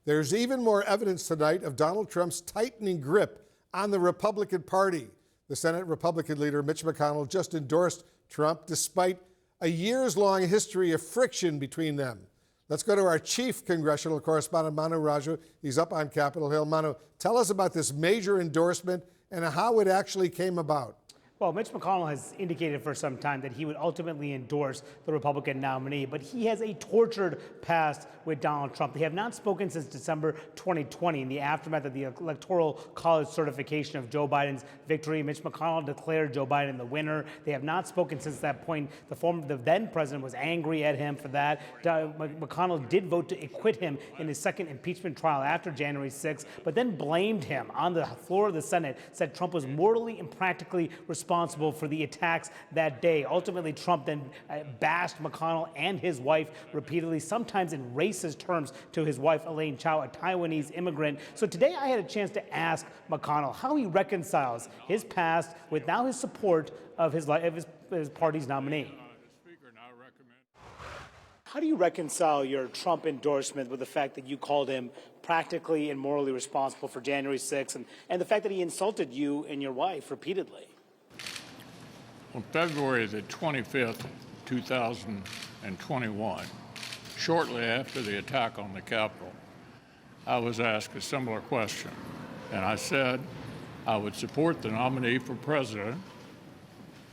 There's even more evidence tonight of Donald Trump's tightening grip on the Republican Party. The Senate Republican leader, Mitch McConnell, just endorsed Trump despite a years-long history of friction between them. Let's go to our chief congressional correspondent, Manu Raju. He's up on Capitol Hill. Manu, tell us about this major endorsement and how it actually came about. Well, Mitch McConnell has indicated for some time that he would ultimately endorse the Republican nominee, but he has a tortured past with Donald Trump. They have not spoken since December 2020 in the aftermath of the Electoral College certification of Joe Biden's victory. Mitch McConnell declared Joe Biden the winner. They have not spoken since that point. The then president was angry at him for that. McConnell did vote to acquit him in his second impeachment trial after January 6th, but then blamed him on the floor of the Senate, said Trump was morally and practically responsible for the attacks that day. Ultimately, Trump then bashed McConnell and his wife repeatedly, sometimes in racist terms to his wife, Elaine Chao, a Taiwanese immigrant. So today I had a chance to ask McConnell how he reconciles his past with now his support of his party's nominee. How do you reconcile your Trump endorsement with the fact that you called him practically and morally responsible for January 6th and the fact that he insulted you and your wife repeatedly? On February the 25th, 2021, shortly after the attack on the Capitol, I was asked a similar question, and I said I would support the nominee for president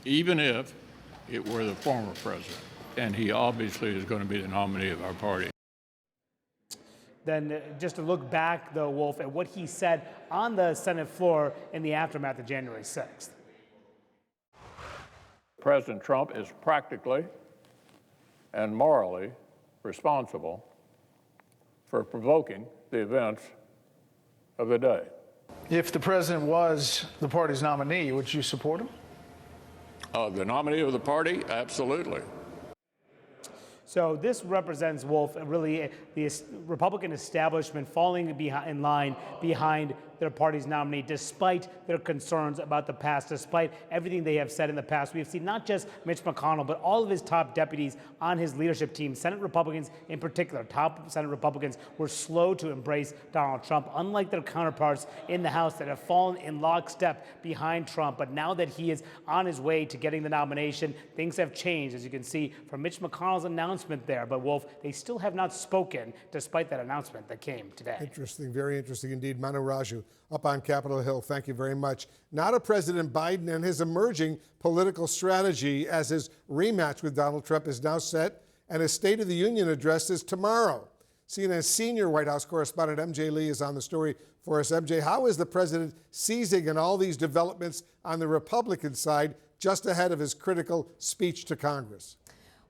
even if it were the former president, and he obviously is going to be the nominee of our party. Then just to look back, though, Wolf, at what he said on the Senate floor in the aftermath of January 6th. President Trump is practically and morally responsible for provoking the events of the day. If the president was the party's nominee, would you support him? The nominee of the party? Absolutely. So this represents, Wolf, really the Republican establishment falling in line behind their party's nominee, despite their concerns about the past, despite everything they have said in the past. We have seen not just Mitch McConnell, but all of his top deputies on his leadership team, Senate Republicans in particular, top Senate Republicans, were slow to embrace Donald Trump, unlike their counterparts in the House that have fallen in lockstep behind Trump. But now that he is on his way to getting the nomination, things have changed, as you can see from Mitch McConnell's announcement there. But, Wolf, they still have not spoken, despite that announcement that came today. Interesting, very interesting indeed. Manu Raju, up on Capitol Hill, thank you very much. Now to President Biden and his emerging political strategy as his rematch with Donald Trump is now set, and his State of the Union address is tomorrow. CNN's senior White House correspondent MJ Lee is on the story for us. MJ, how is the president seizing in all these developments on the Republican side just ahead of his critical speech to Congress?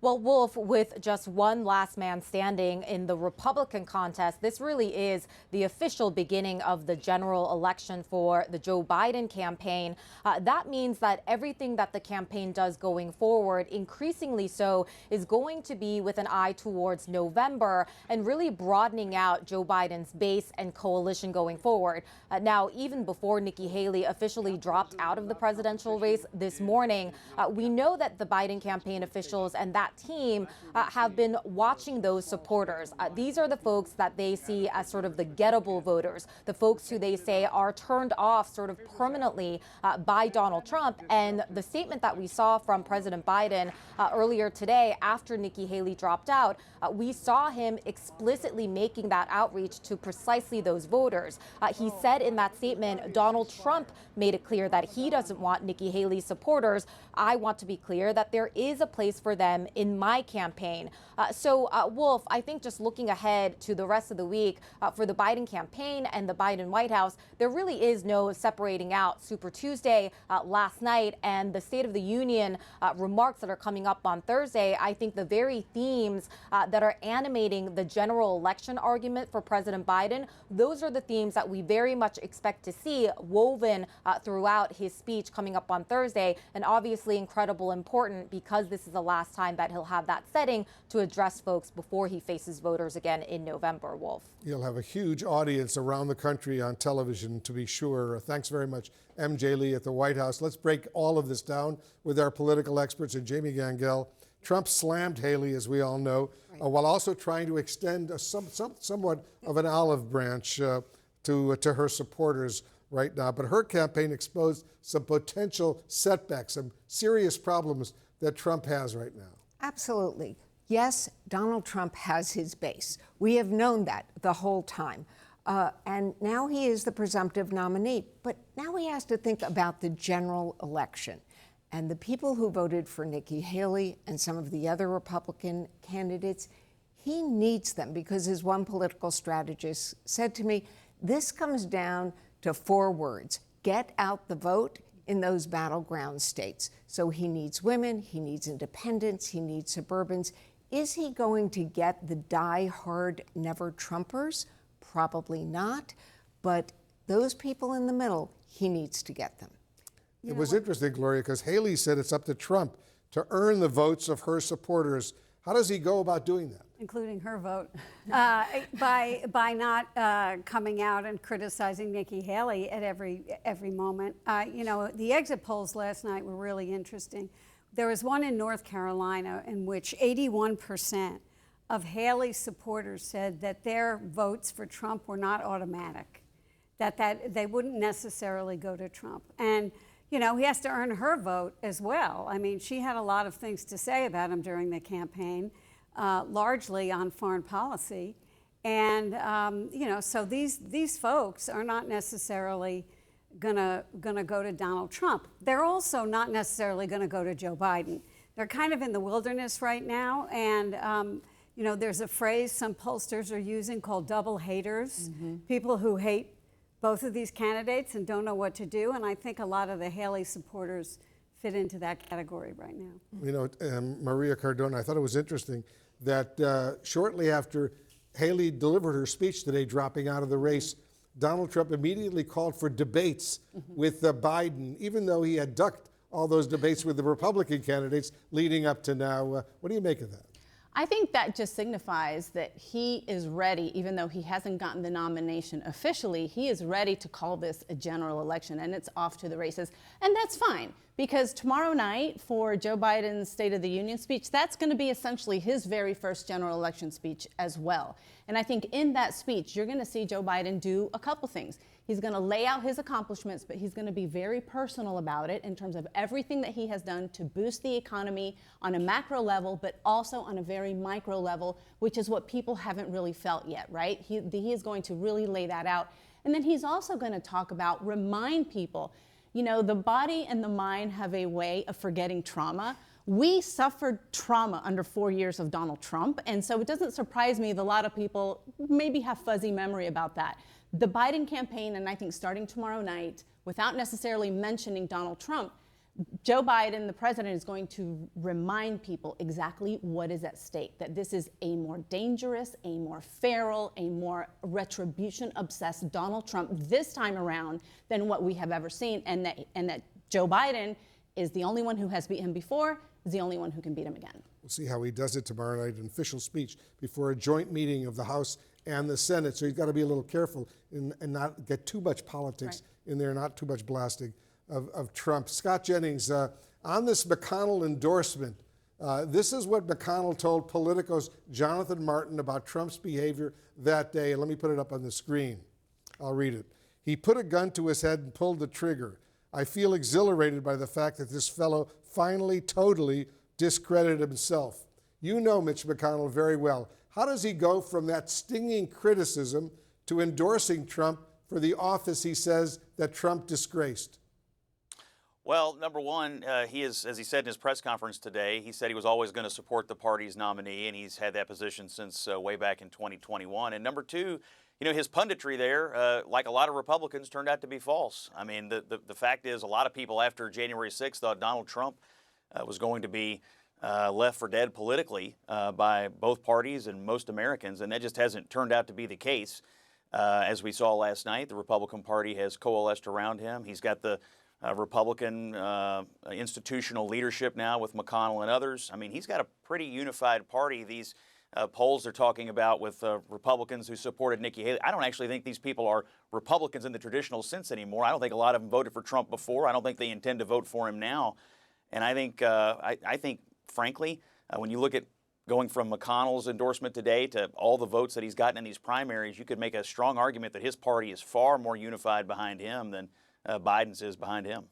Well, Wolf, with just one last man standing in the Republican contest, this really is the official beginning of the general election for the Joe Biden campaign. That means that everything that the campaign does going forward, increasingly so, is going to be with an eye towards November and really broadening out Joe Biden's base and coalition going forward. Now, even before Nikki Haley officially dropped out of the presidential race this morning, we know that the Biden campaign officials and that team have been watching those supporters. These are the folks that they see as sort of the gettable voters, the folks who they say are turned off sort of permanently by Donald Trump. And the statement that we saw from President Biden earlier today after Nikki Haley dropped out, we saw him explicitly making that outreach to precisely those voters. He said in that statement, Donald Trump made it clear that he doesn't want Nikki Haley's supporters. I want to be clear that there is a place for them in my campaign. Wolf, I think just looking ahead to the rest of the week for the Biden campaign and the Biden White House, there really is no separating out Super Tuesday last night and the State of the Union remarks that are coming up on Thursday. I think the very themes that are animating the general election argument for President Biden, those are the themes that we very much expect to see woven throughout his speech coming up on Thursday, and obviously incredibly important because this is the last time that he'll have that setting to address folks before he faces voters again in November, Wolf. He'll have a huge audience around the country on television, to be sure. Thanks very much, MJ Lee at the White House. Let's break all of this down with our political experts and Jamie Gangel, Trump slammed Haley, as we all know, while also trying to extend somewhat of an olive branch to her supporters right now. But her campaign exposed some potential setbacks, some serious problems that Trump has right now. Absolutely. Yes, Donald Trump has his base. We have known that the whole time. And now he is the presumptive nominee. But now he has to think about the general election. And the people who voted for Nikki Haley and some of the other Republican candidates, he needs them because, as one political strategist said to me, this comes down to 4 words: get out the vote in those battleground states. So he needs women, he needs independents, he needs suburbans. Is he going to get the die-hard never-Trumpers? Probably not. But those people in the middle, he needs to get them. It was interesting, Gloria, because Haley said it's up to Trump to earn the votes of her supporters. How does he go about doing that? Including her vote, by not coming out and criticizing Nikki Haley at every moment. You know, the exit polls last night were really interesting. There was one in North Carolina in which 81% of Haley's supporters said that their votes for Trump were not automatic, that they wouldn't necessarily go to Trump. And you know, he has to earn her vote as well. I mean, she had a lot of things to say about him during the campaign, largely on foreign policy. And, you know, so these folks are not necessarily gonna go to Donald Trump. They're also not necessarily gonna go to Joe Biden. They're kind of in the wilderness right now. And, you know, there's a phrase some pollsters are using called double haters, people who hate both of these candidates and don't know what to do. And I think a lot of the Haley supporters fit into that category right now. You know, Maria Cardona, I thought it was interesting that shortly after Haley delivered her speech today, dropping out of the race, Donald Trump immediately called for debates with Biden, even though he had ducked all those debates with the Republican candidates leading up to now. What do you make of that? I think that just signifies that he is ready, even though he hasn't gotten the nomination officially, he is ready to call this a general election, and it's off to the races. And that's fine, because tomorrow night for Joe Biden's State of the Union speech, that's going to be essentially his very first general election speech as well. And I think in that speech, you're going to see Joe Biden do a couple things. He's going to lay out his accomplishments, but he's going to be very personal about it in terms of everything that he has done to boost the economy on a macro level, but also on a very micro level, which is what people haven't really felt yet, right? He is going to really lay that out. And then he's also going to talk about, remind people, you know, the body and the mind have a way of forgetting trauma. We suffered trauma under 4 years of Donald Trump, and so it doesn't surprise me that a lot of people maybe have fuzzy memory about that. The Biden campaign, and I think starting tomorrow night, without necessarily mentioning Donald Trump, Joe Biden, the president, is going to remind people exactly what is at stake, that this is a more dangerous, a more feral, a more retribution-obsessed Donald Trump this time around than what we have ever seen, and that Joe Biden is the only one who has beat him before, is the only one who can beat him again. We'll see how he does it tomorrow night, an official speech before a joint meeting of the House and the Senate. So he's got to be a little careful and not get too much politics in there, not too much blasting of Trump. Scott Jennings, on this McConnell endorsement, this is what McConnell told Politico's Jonathan Martin about Trump's behavior that day. And let me put it up on the screen. I'll read it. He put a gun to his head and pulled the trigger. I feel exhilarated by the fact that this fellow finally totally discredited himself. You know Mitch McConnell very well. How does he go from that stinging criticism to endorsing Trump for the office he says that Trump disgraced? Well, number one, he is, as he said in his press conference today, he said he was always going to support the party's nominee, and he's had that position since way back in 2021. And number two, you know, his punditry there, like a lot of Republicans, turned out to be false. I mean, the fact is a lot of people after January 6th thought Donald Trump was going to be left for dead politically by both parties and most Americans, and that just hasn't turned out to be the case. As we saw last night, the Republican Party has coalesced around him. He's got the Republican institutional leadership now with McConnell and others. I mean, he's got a pretty unified party. These polls they're talking about with Republicans who supported Nikki Haley. I don't actually think these people are Republicans in the traditional sense anymore. I don't think a lot of them voted for Trump before. I don't think they intend to vote for him now. And I think, frankly, When you look at going from McConnell's endorsement today to all the votes that he's gotten in these primaries, you could make a strong argument that his party is far more unified behind him than Biden's is behind him.